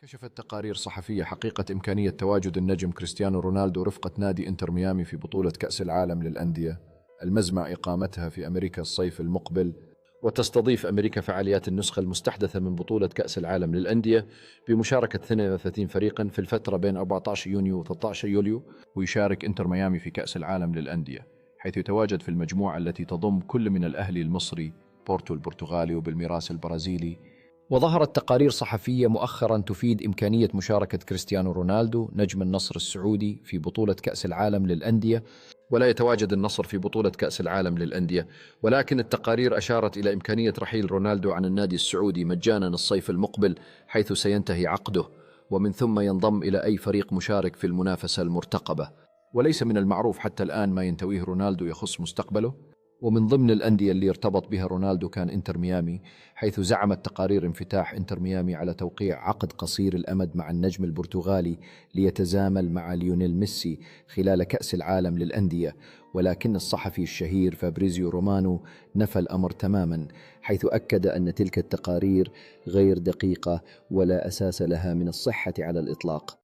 كشفت تقارير صحفية حقيقة إمكانية تواجد النجم كريستيانو رونالدو رفقة نادي إنتر ميامي في بطولة كأس العالم للأندية المزمع إقامتها في أمريكا الصيف المقبل. وتستضيف أمريكا فعاليات النسخة المستحدثة من بطولة كأس العالم للأندية بمشاركة 32 فريقا في الفترة بين 14 يونيو و 13 يوليو. ويشارك إنتر ميامي في كأس العالم للأندية حيث يتواجد في المجموعة التي تضم كل من الأهلي المصري، بورتو البرتغالي، وبالميراس البرازيلي. وظهرت تقارير صحفية مؤخرا تفيد إمكانية مشاركة كريستيانو رونالدو نجم النصر السعودي في بطولة كأس العالم للأندية. ولا يتواجد النصر في بطولة كأس العالم للأندية، ولكن التقارير أشارت إلى إمكانية رحيل رونالدو عن النادي السعودي مجانا الصيف المقبل حيث سينتهي عقده، ومن ثم ينضم إلى أي فريق مشارك في المنافسة المرتقبة. وليس من المعروف حتى الآن ما ينتويه رونالدو يخص مستقبله. ومن ضمن الأندية اللي ارتبط بها رونالدو كان إنتر ميامي، حيث زعمت تقارير انفتاح إنتر ميامي على توقيع عقد قصير الأمد مع النجم البرتغالي ليتزامل مع ليونيل ميسي خلال كأس العالم للأندية. ولكن الصحفي الشهير فابريزيو رومانو نفى الأمر تماما، حيث أكد أن تلك التقارير غير دقيقة ولا أساس لها من الصحة على الإطلاق.